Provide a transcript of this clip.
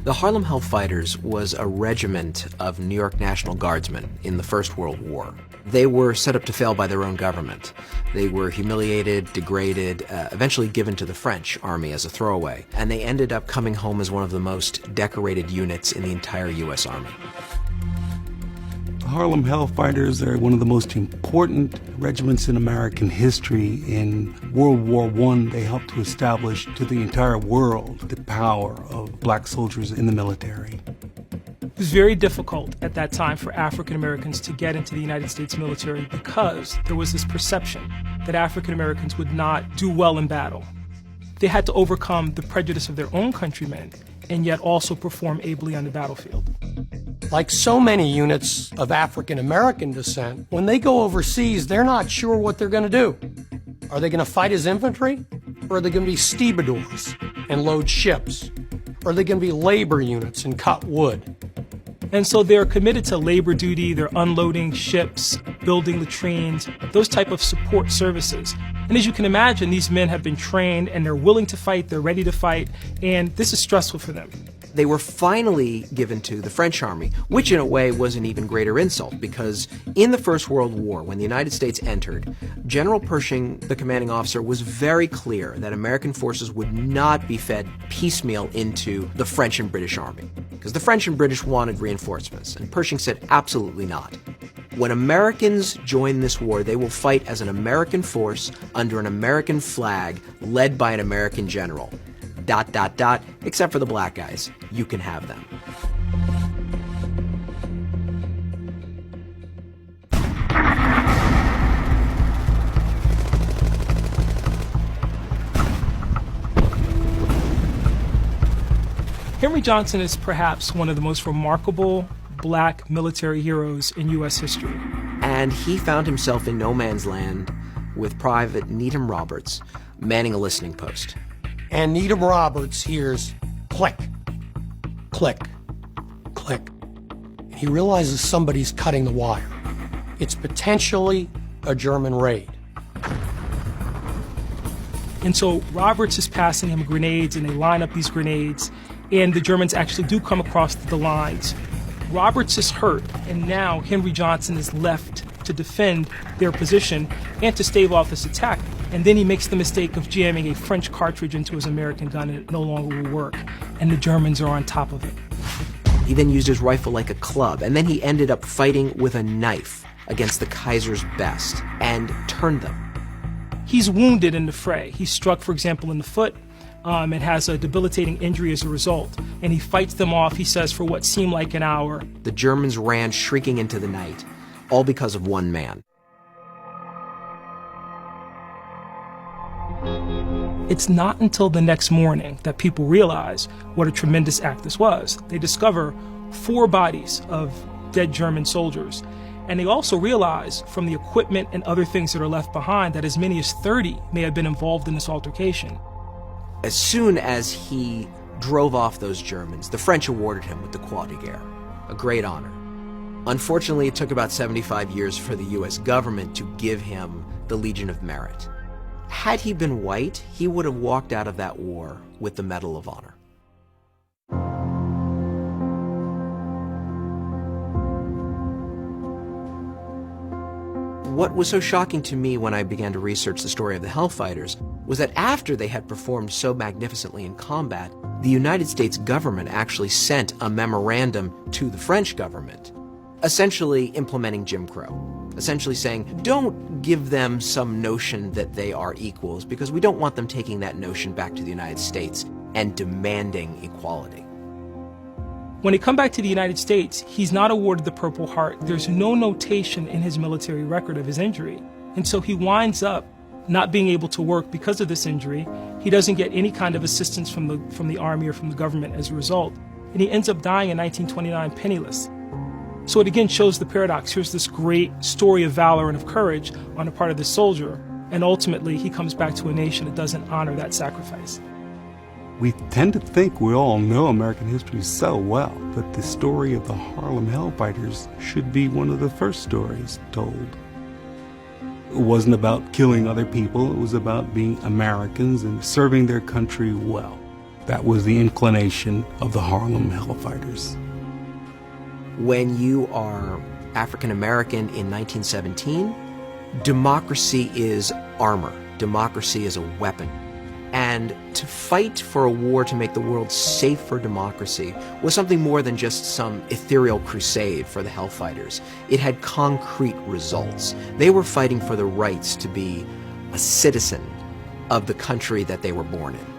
The Harlem Hellfighters was a regiment of New York National Guardsmen in the First World War. They were set up to fail by their own government. They were humiliated, degraded, eventually given to the French army as a throwaway, and they ended up coming home as one of the most decorated units in the entire U.S. Army. The Harlem Hellfighters are one of the most important regiments in American history. In World War I, they helped to establish to the entire world the power of black soldiers in the military. It was very difficult at that time for African Americans to get into the United States military because there was this perception that African Americans would not do well in battle. They had to overcome the prejudice of their own countrymen and yet also perform ably on the battlefield. Like so many units of African American descent, when they go overseas, they're not sure what they're going to do. Are they going to fight as infantry? Or are they going to be stevedores and load ships? Or are they going to be labor units and cut wood? And so they're committed to labor duty, they're unloading ships, building latrines, those type of support services. And as you can imagine, these men have been trained and they're willing to fight, they're ready to fight, and this is stressful for them. They were finally given to the French army, which in a way was an even greater insult because in the First World War, when the United States entered, General Pershing, the commanding officer, was very clear that American forces would not be fed piecemeal into the French and British army because the French and British wanted reinforcements, and Pershing said absolutely not. When Americans join this war, they will fight as an American force under an American flag led by an American general. ... except for the black guys. You can have them. Henry Johnson is perhaps one of the most remarkable black military heroes in U.S. history. And he found himself in no man's land with Private Needham Roberts manning a listening post. And Needham Roberts hears click, click, click. And he realizes somebody's cutting the wire. It's potentially a German raid. And so Roberts is passing him grenades, and they line up these grenades, and the Germans actually do come across the lines. Roberts is hurt, and now Henry Johnson is left to defend their position and to stave off this attack. And then he makes the mistake of jamming a French cartridge into his American gun, and it no longer will work. And the Germans are on top of it. He then used his rifle like a club, and then he ended up fighting with a knife against the Kaiser's best and turned them. He's wounded in the fray. He's struck, for example, in the foot, and has a debilitating injury as a result. And he fights them off, he says, for what seemed like an hour. The Germans ran shrieking into the night, all because of one man. It's not until the next morning that people realize what a tremendous act this was. They discover 4 bodies of dead German soldiers. And they also realize from the equipment and other things that are left behind that as many as 30 may have been involved in this altercation. As soon as he drove off those Germans, the French awarded him with the Croix de Guerre, a great honor. Unfortunately, it took about 75 years for the U.S. government to give him the Legion of Merit. Had he been white, he would have walked out of that war with the Medal of Honor. What was so shocking to me when I began to research the story of the Hellfighters was that after they had performed so magnificently in combat, the United States government actually sent a memorandum to the French government, essentially implementing Jim Crow. Essentially saying, don't give them some notion that they are equals because we don't want them taking that notion back to the United States and demanding equality. When they come back to the United States, he's not awarded the Purple Heart. There's no notation in his military record of his injury. And so he winds up not being able to work because of this injury. He doesn't get any kind of assistance from the army or from the government as a result. And he ends up dying in 1929 penniless. So it again shows the paradox. Here's this great story of valor and of courage on the part of this soldier, and ultimately he comes back to a nation that doesn't honor that sacrifice. We tend to think we all know American history so well, but the story of the Harlem Hellfighters should be one of the first stories told. It wasn't about killing other people, it was about being Americans and serving their country well. That was the inclination of the Harlem Hellfighters. When you are African American in 1917, democracy is armor. Democracy is a weapon. And to fight for a war to make the world safe for democracy was something more than just some ethereal crusade for the Hellfighters. It had concrete results. They were fighting for the rights to be a citizen of the country that they were born in.